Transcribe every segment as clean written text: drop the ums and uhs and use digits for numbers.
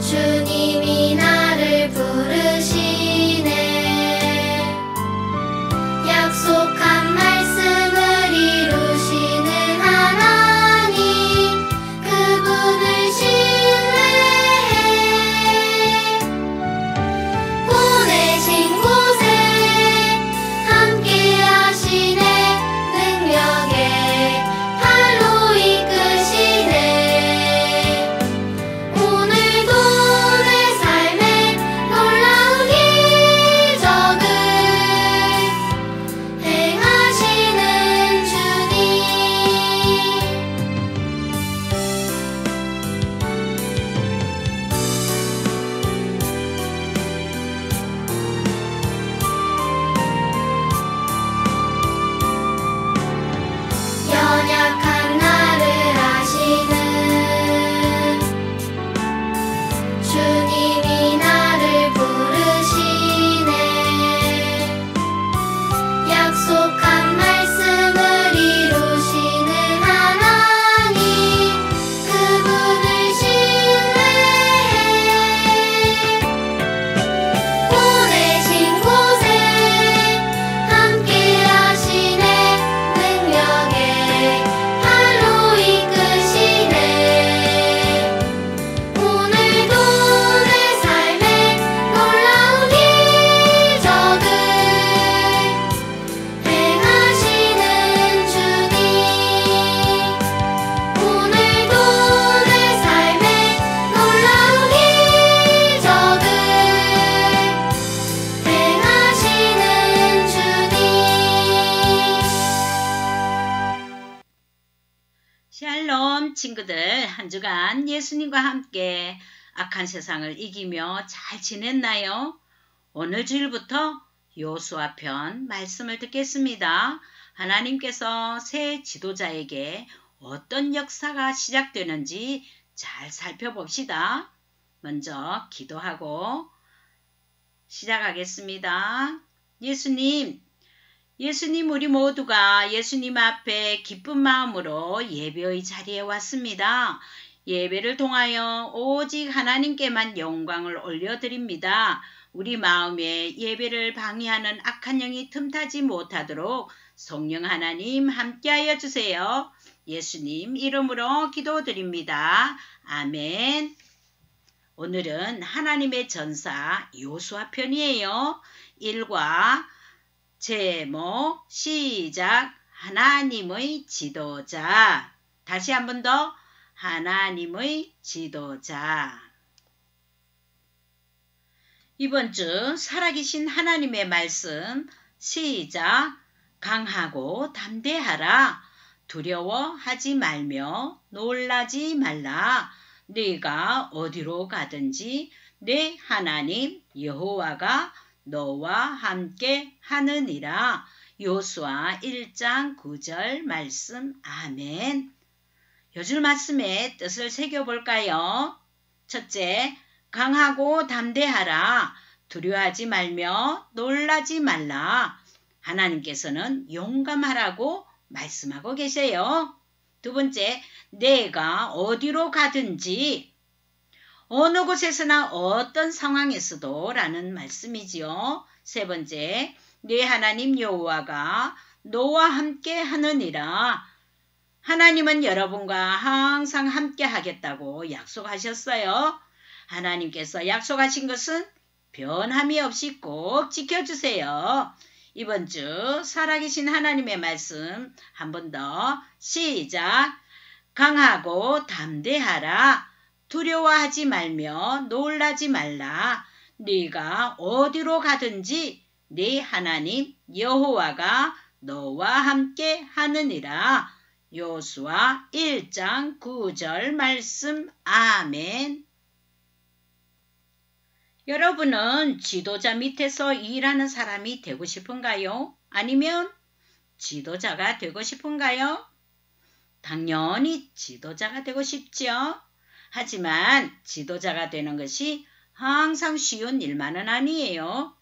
주님이 나를 부르시네. 약속한 말씀을 이루시는 하나님, 그분을 신뢰해. 보내신 곳에 함께 하시네. 능력에 발로 이끄시네. 오늘도 내 삶에 놀라운 기적을 행하시는 주님. 연약한 나를 아시는 주님이 나를 부르시네. 약속한 말씀을 이루시는 하나님, 그분을 신뢰해. 보내신 곳에 함께 하시네. 능력에 발로 이끄시네. 오늘도 내 삶에 놀라운 기적을 행하시는 주님. 오늘도 내 삶에 놀라운 기적을 행하시는 주님. 샬롬 친구들, 한 주간 예수님과 함께 악한 세상을 이기며 잘 지냈나요? 오늘 주일부터 여호수아 편 말씀을 듣겠습니다. 하나님께서 새 지도자에게 어떤 역사가 시작되는지 잘 살펴봅시다. 먼저 기도하고 시작하겠습니다. 예수님, 우리 모두가 예수님 앞에 기쁜 마음으로 예배의 자리에 왔습니다. 예배를 통하여 오직 하나님께만 영광을 올려드립니다. 우리 마음에 예배를 방해하는 악한 영이 틈타지 못하도록 성령 하나님 함께하여 주세요. 예수님 이름으로 기도드립니다. 아멘. 오늘은 하나님의 전사 여호수아 편이에요. 1과 제목 시작. 하나님의 지도자. 다시 한 번 더. 하나님의 지도자. 이번 주 살아계신 하나님의 말씀 시작. 강하고 담대하라. 두려워하지 말며 놀라지 말라. 네가 어디로 가든지 네 하나님 여호와가 너와 함께 하느니라. 여호수아 1장 9절 말씀. 아멘. 요줄 말씀의 뜻을 새겨볼까요? 첫째, 강하고 담대하라. 두려워하지 말며 놀라지 말라. 하나님께서는 용감하라고 말씀하고 계세요. 두 번째, 내가 어디로 가든지 어느 곳에서나 어떤 상황에서도 라는 말씀이지요. 세 번째, 네 하나님 여호와가 너와 함께 하느니라. 하나님은 여러분과 항상 함께 하겠다고 약속하셨어요. 하나님께서 약속하신 것은 변함이 없이 꼭 지켜주세요. 이번 주 살아계신 하나님의 말씀 한 번 더 시작. 강하고 담대하라. 두려워하지 말며 놀라지 말라. 네가 어디로 가든지 네 하나님 여호와가 너와 함께 하느니라. 여호수아 1장 9절 말씀. 아멘. 여러분은 지도자 밑에서 일하는 사람이 되고 싶은가요? 아니면 지도자가 되고 싶은가요? 당연히 지도자가 되고 싶죠. 하지만 지도자가 되는 것이 항상 쉬운 일만은 아니에요.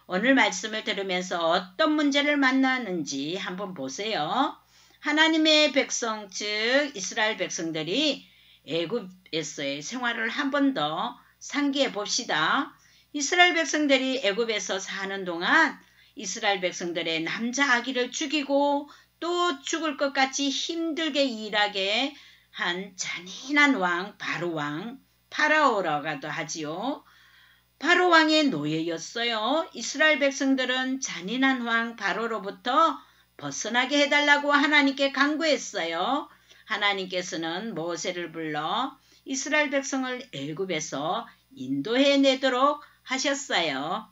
오늘 말씀을 들으면서 어떤 문제를 만나는지 한번 보세요. 하나님의 백성 즉 이스라엘 백성들이 애굽에서의 생활을 한 번 더 상기해 봅시다. 이스라엘 백성들이 애굽에서 사는 동안 이스라엘 백성들의 남자 아기를 죽이고 또 죽을 것 같이 힘들게 일하게 한 잔인한 왕 바로 왕 파라오라고도 하지요. 바로 왕의 노예였어요. 이스라엘 백성들은 잔인한 왕 바로로부터 벗어나게 해달라고 하나님께 간구했어요. 하나님께서는 모세를 불러 이스라엘 백성을 애굽에서 인도해내도록 하셨어요.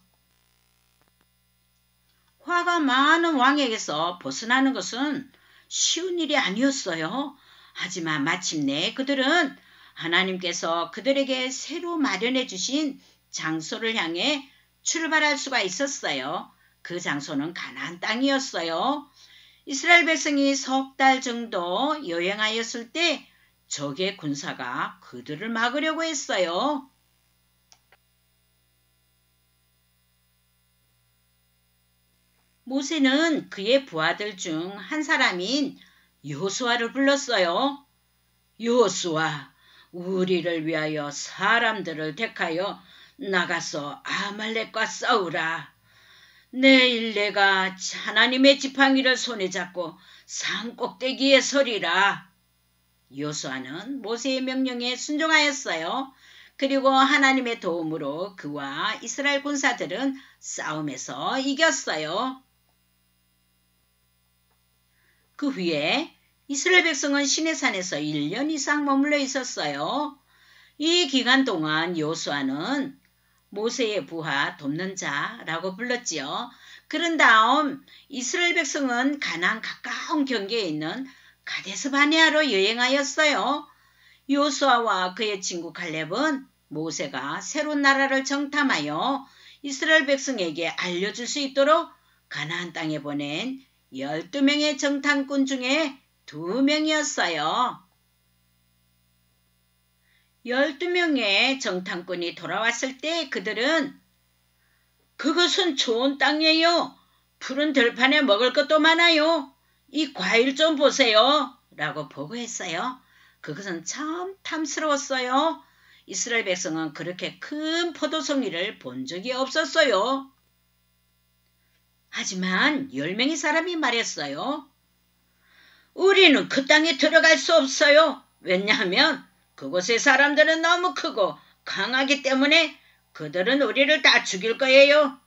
화가 많은 왕에게서 벗어나는 것은 쉬운 일이 아니었어요. 하지만 마침내 그들은 하나님께서 그들에게 새로 마련해 주신 장소를 향해 출발할 수가 있었어요. 그 장소는 가나안 땅이었어요. 이스라엘 백성이 석 달 정도 여행하였을 때 적의 군사가 그들을 막으려고 했어요. 모세는 그의 부하들 중 한 사람인 여호수아를 불렀어요. 여호수아, 우리를 위하여 사람들을 택하여 나가서 아말렉과 싸우라. 내일 내가 하나님의 지팡이를 손에 잡고 산 꼭대기에 서리라. 여호수아는 모세의 명령에 순종하였어요. 그리고 하나님의 도움으로 그와 이스라엘 군사들은 싸움에서 이겼어요. 그 후에 이스라엘 백성은 시내산에서 1년 이상 머물러 있었어요. 이 기간 동안 여호수아는 모세의 부하 돕는 자라고 불렀지요. 그런 다음 이스라엘 백성은 가나안 가까운 경계에 있는 가데스 바네아로 여행하였어요. 여호수아와 그의 친구 갈렙은 모세가 새로운 나라를 정탐하여 이스라엘 백성에게 알려줄 수 있도록 가나안 땅에 보낸 12명의 정탐꾼 중에 2명이었어요. 12명의 정탐꾼이 돌아왔을 때 그들은 그것은 좋은 땅이에요. 푸른 들판에 먹을 것도 많아요. 이 과일 좀 보세요. 라고 보고했어요. 그것은 참 탐스러웠어요. 이스라엘 백성은 그렇게 큰 포도송이를 본 적이 없었어요. 하지만 10명의 사람이 말했어요. 우리는 그 땅에 들어갈 수 없어요. 왜냐하면 그곳의 사람들은 너무 크고 강하기 때문에 그들은 우리를 다 죽일 거예요.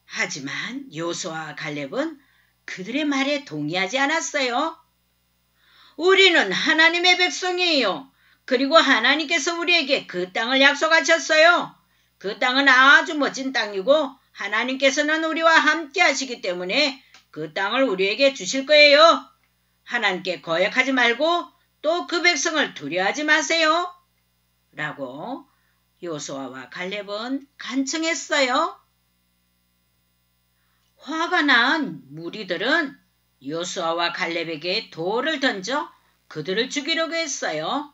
하지만 여호수아와 갈렙은 그들의 말에 동의하지 않았어요. 우리는 하나님의 백성이에요. 그리고 하나님께서 우리에게 그 땅을 약속하셨어요. 그 땅은 아주 멋진 땅이고 하나님께서는 우리와 함께 하시기 때문에 그 땅을 우리에게 주실 거예요. 하나님께 거역하지 말고 또 그 백성을 두려워하지 마세요. 라고 여호수아와 갈렙은 간청했어요. 화가 난 무리들은 여호수아와 갈렙에게 돌을 던져 그들을 죽이려고 했어요.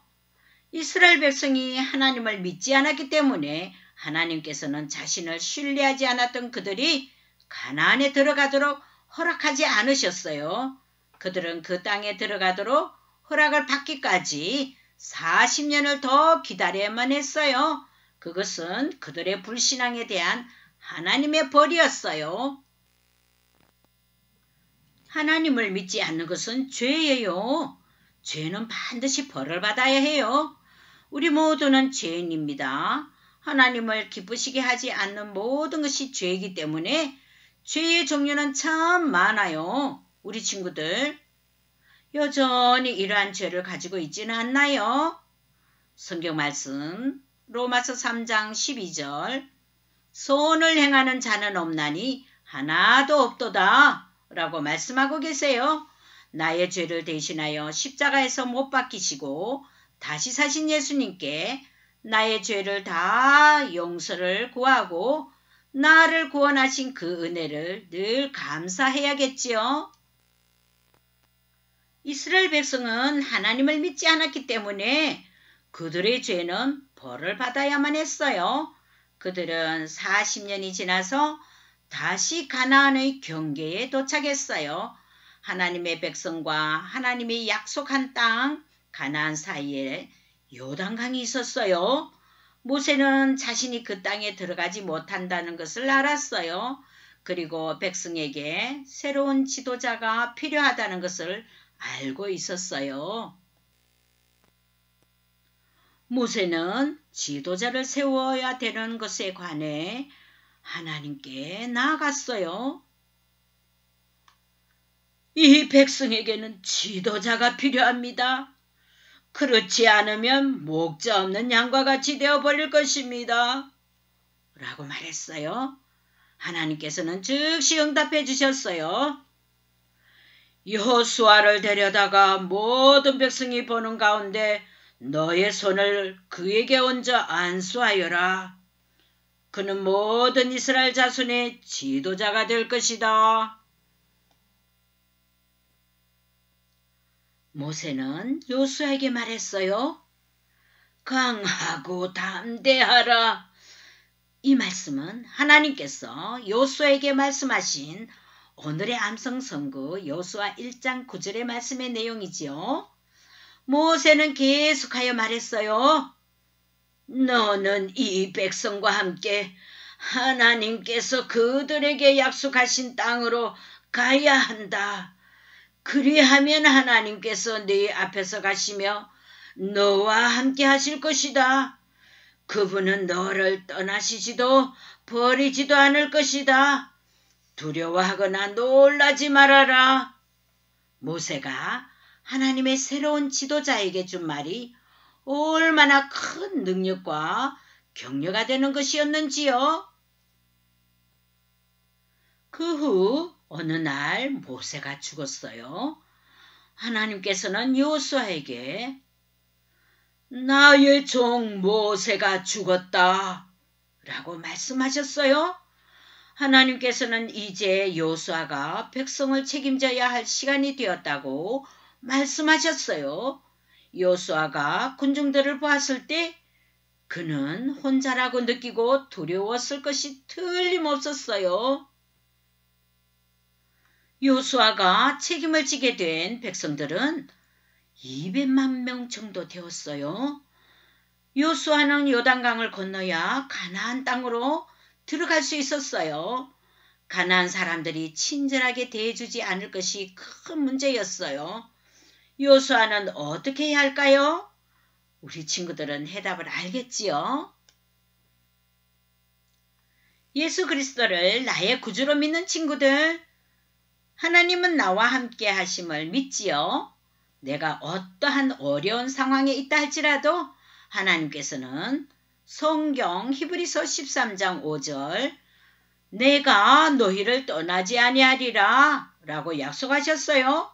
이스라엘 백성이 하나님을 믿지 않았기 때문에 하나님께서는 자신을 신뢰하지 않았던 그들이 가나안에 들어가도록 허락하지 않으셨어요. 그들은 그 땅에 들어가도록 허락을 받기까지 40년을 더 기다려야만 했어요. 그것은 그들의 불신앙에 대한 하나님의 벌이었어요. 하나님을 믿지 않는 것은 죄예요. 죄는 반드시 벌을 받아야 해요. 우리 모두는 죄인입니다. 하나님을 기쁘시게 하지 않는 모든 것이 죄이기 때문에 죄의 종류는 참 많아요. 우리 친구들 여전히 이러한 죄를 가지고 있지는 않나요? 성경 말씀 로마서 3장 12절 선을 행하는 자는 없나니 하나도 없도다 라고 말씀하고 계세요. 나의 죄를 대신하여 십자가에서 못 박히시고 다시 사신 예수님께 나의 죄를 다 용서를 구하고 나를 구원하신 그 은혜를 늘 감사해야겠지요. 이스라엘 백성은 하나님을 믿지 않았기 때문에 그들의 죄는 벌을 받아야만 했어요. 그들은 40년이 지나서 다시 가나안의 경계에 도착했어요. 하나님의 백성과 하나님이 약속한 땅 가나안 사이에 요단강이 있었어요. 모세는 자신이 그 땅에 들어가지 못한다는 것을 알았어요. 그리고 백성에게 새로운 지도자가 필요하다는 것을 알고 있었어요. 모세는 지도자를 세워야 되는 것에 관해 하나님께 나아갔어요. 이 백성에게는 지도자가 필요합니다. 그렇지 않으면 목자 없는 양과 같이 되어버릴 것입니다. 라고 말했어요. 하나님께서는 즉시 응답해 주셨어요. 여호수아를 데려다가 모든 백성이 보는 가운데 너의 손을 그에게 얹어 안수하여라. 그는 모든 이스라엘 자손의 지도자가 될 것이다. 모세는 여호수아에게 말했어요. 강하고 담대하라. 이 말씀은 하나님께서 여호수아에게 말씀하신 오늘의 암송선구 여호수아 1장 9절의 말씀의 내용이지요. 모세는 계속하여 말했어요. 너는 이 백성과 함께 하나님께서 그들에게 약속하신 땅으로 가야 한다. 그리하면 하나님께서 네 앞에서 가시며 너와 함께 하실 것이다. 그분은 너를 떠나시지도 버리지도 않을 것이다. 두려워하거나 놀라지 말아라. 모세가 하나님의 새로운 지도자에게 준 말이 얼마나 큰 능력과 격려가 되는 것이었는지요. 그 후 어느 날 모세가 죽었어요. 하나님께서는 여호수아에게 나의 종 모세가 죽었다 라고 말씀하셨어요. 하나님께서는 이제 여호수아가 백성을 책임져야 할 시간이 되었다고 말씀하셨어요. 여호수아가 군중들을 보았을 때 그는 혼자라고 느끼고 두려웠을 것이 틀림없었어요. 여호수아가 책임을 지게 된 백성들은 200만 명 정도 되었어요. 여호수아는 요단강을 건너야 가나안 땅으로 들어갈 수 있었어요. 가나안 사람들이 친절하게 대해주지 않을 것이 큰 문제였어요. 여호수아는 어떻게 해야 할까요? 우리 친구들은 해답을 알겠지요? 예수 그리스도를 나의 구주로 믿는 친구들, 하나님은 나와 함께 하심을 믿지요? 내가 어떠한 어려운 상황에 있다 할지라도 하나님께서는 성경 히브리서 13장 5절 내가 너희를 떠나지 아니하리라 라고 약속하셨어요.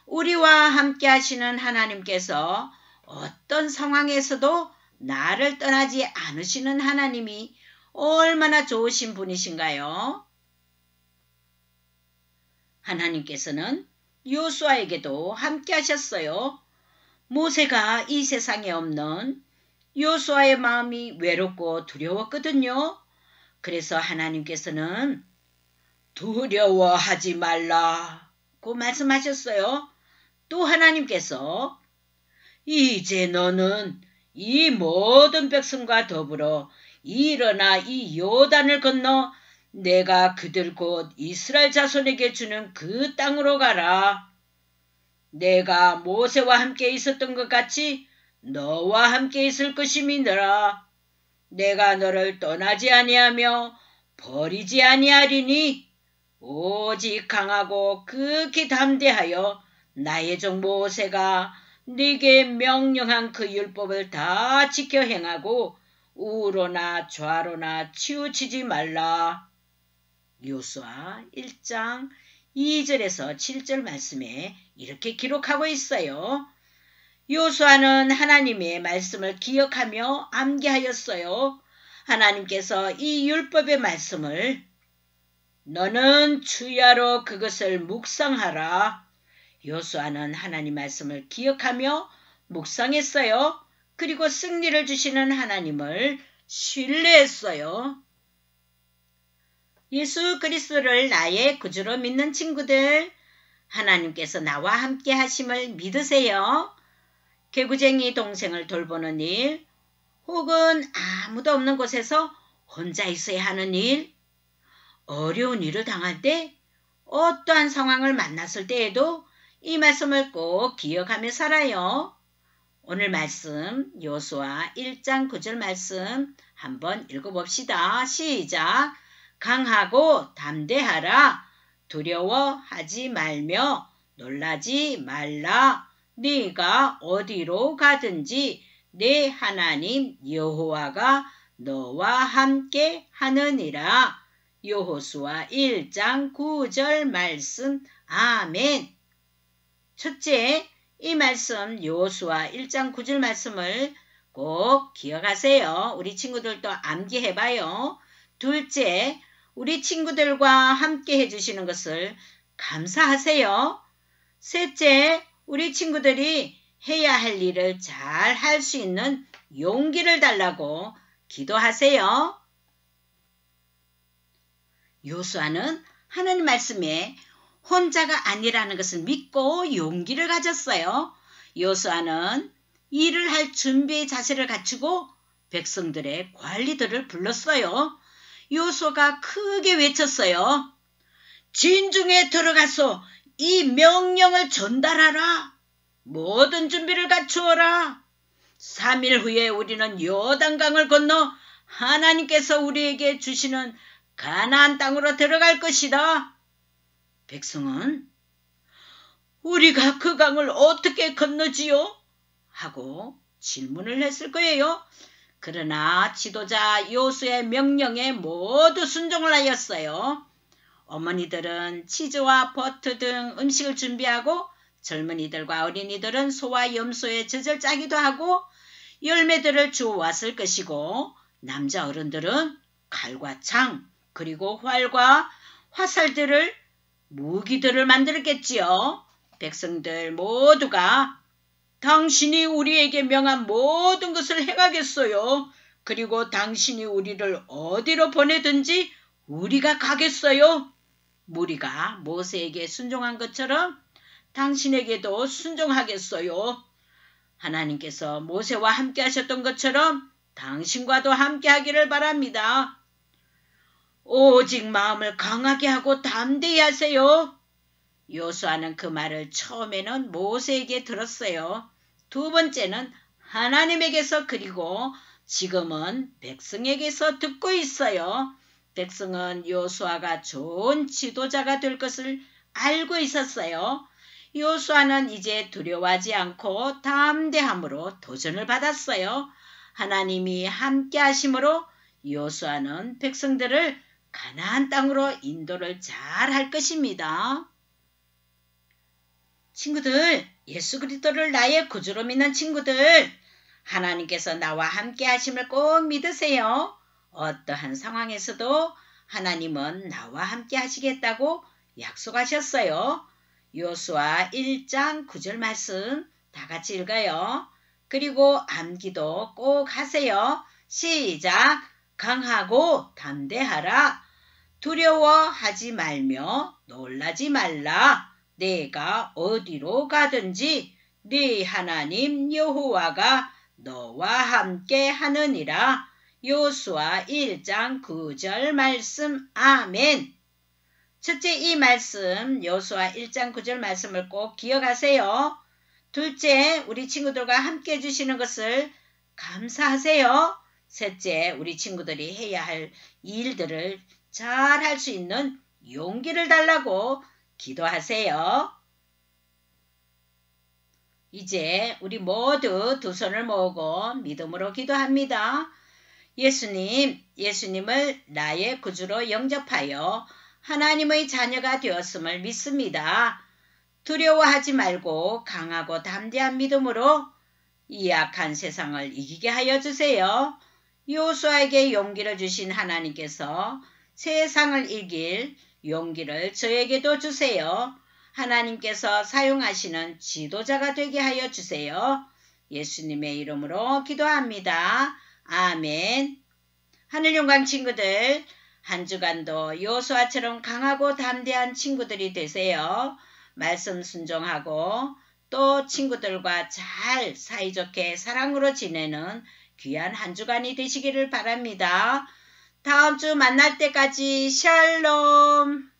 우리와 함께 하시는 하나님께서 어떤 상황에서도 나를 떠나지 않으시는 하나님이 얼마나 좋으신 분이신가요? 하나님께서는 여호수아에게도 함께 하셨어요. 모세가 이 세상에 없는 여호수아의 마음이 외롭고 두려웠거든요. 그래서 하나님께서는 두려워하지 말라고 말씀하셨어요. 또 하나님께서 이제 너는 이 모든 백성과 더불어 일어나 이 요단을 건너 내가 그들 곧 이스라엘 자손에게 주는 그 땅으로 가라. 내가 모세와 함께 있었던 것 같이 너와 함께 있을 것임이니라. 내가 너를 떠나지 아니하며 버리지 아니하리니 오직 강하고 극히 담대하여 나의 종 모세가 네게 명령한 그 율법을 다 지켜 행하고 우로나 좌로나 치우치지 말라. 여호수아 1장 2절에서 7절 말씀에 이렇게 기록하고 있어요. 여호수아는 하나님의 말씀을 기억하며 암기하였어요. 하나님께서 이 율법의 말씀을 너는 주야로 그것을 묵상하라. 여호수아는 하나님 말씀을 기억하며 묵상했어요. 그리고 승리를 주시는 하나님을 신뢰했어요. 예수 그리스도를 나의 구주로 믿는 친구들, 하나님께서 나와 함께 하심을 믿으세요. 개구쟁이 동생을 돌보는 일, 혹은 아무도 없는 곳에서 혼자 있어야 하는 일, 어려운 일을 당할 때, 어떠한 상황을 만났을 때에도 이 말씀을 꼭 기억하며 살아요. 오늘 말씀 여호수아 1장 9절 말씀 한번 읽어봅시다. 시작. 강하고 담대하라. 두려워하지 말며 놀라지 말라. 네가 어디로 가든지 내 하나님 여호와가 너와 함께 하느니라. 여호수아 1장 9절 말씀. 아멘. 첫째, 이 말씀 여호수아 1장 9절 말씀을 꼭 기억하세요. 우리 친구들도 암기해봐요. 둘째, 우리 친구들과 함께 해주시는 것을 감사하세요. 셋째, 우리 친구들이 해야 할 일을 잘 할 수 있는 용기를 달라고 기도하세요. 여호수아는 하나님 말씀에 혼자가 아니라는 것을 믿고 용기를 가졌어요. 여호수아는 일을 할 준비의 자세를 갖추고 백성들의 관리들을 불렀어요. 여호수아가 크게 외쳤어요. 진중에 들어가서 이 명령을 전달하라. 모든 준비를 갖추어라. 3일 후에 우리는 요단강을 건너 하나님께서 우리에게 주시는 가나안 땅으로 들어갈 것이다. 백성은 우리가 그 강을 어떻게 건너지요? 하고 질문을 했을 거예요. 그러나 지도자 여호수아의 명령에 모두 순종을 하였어요. 어머니들은 치즈와 버터 등 음식을 준비하고 젊은이들과 어린이들은 소와 염소의 젖을 짜기도 하고 열매들을 주워왔을 것이고 남자 어른들은 칼과 창 그리고 활과 화살들을 무기들을 만들었겠지요. 백성들 모두가 당신이 우리에게 명한 모든 것을 행하겠어요. 그리고 당신이 우리를 어디로 보내든지 우리가 가겠어요. 무리가 모세에게 순종한 것처럼 당신에게도 순종하겠어요. 하나님께서 모세와 함께 하셨던 것처럼 당신과도 함께 하기를 바랍니다. 오직 마음을 강하게 하고 담대히 하세요. 여호수아는 그 말을 처음에는 모세에게 들었어요. 두 번째는 하나님에게서 그리고 지금은 백성에게서 듣고 있어요. 백성은 여호수아가 좋은 지도자가 될 것을 알고 있었어요. 여호수아는 이제 두려워하지 않고 담대함으로 도전을 받았어요. 하나님이 함께 하심으로 여호수아는 백성들을 가나안 땅으로 인도를 잘 할 것입니다. 친구들, 예수 그리스도를 나의 구주로 믿는 친구들, 하나님께서 나와 함께 하심을 꼭 믿으세요. 어떠한 상황에서도 하나님은 나와 함께 하시겠다고 약속하셨어요. 여호수아 1장 9절 말씀 다 같이 읽어요. 그리고 암기도 꼭 하세요. 시작! 강하고 담대하라. 두려워하지 말며 놀라지 말라. 내가 어디로 가든지 네 하나님 여호와가 너와 함께 하느니라. 여호수아 1장 9절 말씀. 아멘. 첫째, 이 말씀 여호수아 1장 9절 말씀을 꼭 기억하세요. 둘째, 우리 친구들과 함께 해주시는 것을 감사하세요. 셋째, 우리 친구들이 해야 할 일들을 잘 할 수 있는 용기를 달라고 기도하세요. 이제 우리 모두 두 손을 모으고 믿음으로 기도합니다. 예수님을 나의 구주로 영접하여 하나님의 자녀가 되었음을 믿습니다. 두려워하지 말고 강하고 담대한 믿음으로 이 악한 세상을 이기게 하여 주세요. 여호수아에게 용기를 주신 하나님께서 세상을 이길 용기를 저에게도 주세요. 하나님께서 사용하시는 지도자가 되게 하여 주세요. 예수님의 이름으로 기도합니다. 아멘. 하늘영광 친구들, 한 주간도 여호수아처럼 강하고 담대한 친구들이 되세요. 말씀 순종하고 또 친구들과 잘 사이좋게 사랑으로 지내는 귀한 한 주간이 되시기를 바랍니다. 다음 주 만날 때까지 샬롬.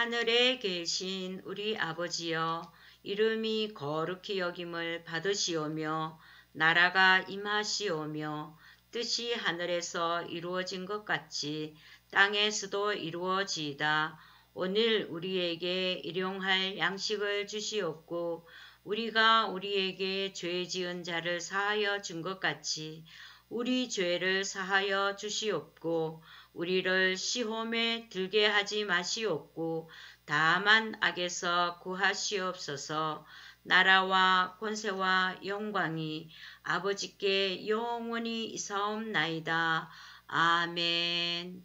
하늘에 계신 우리 아버지여, 이름이 거룩히 여김을 받으시오며 나라가 임하시오며 뜻이 하늘에서 이루어진 것 같이 땅에서도 이루어지이다. 오늘 우리에게 일용할 양식을 주시옵고 우리가 우리에게 죄 지은 자를 사하여 준 것 같이 우리 죄를 사하여 주시옵고 우리를 시험에 들게 하지 마시옵고 다만 악에서 구하시옵소서. 나라와 권세와 영광이 아버지께 영원히 있사옵나이다. 아멘.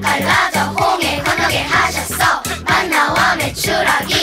갈라져 홍해 건너게 하셨어. 만나와 메추라기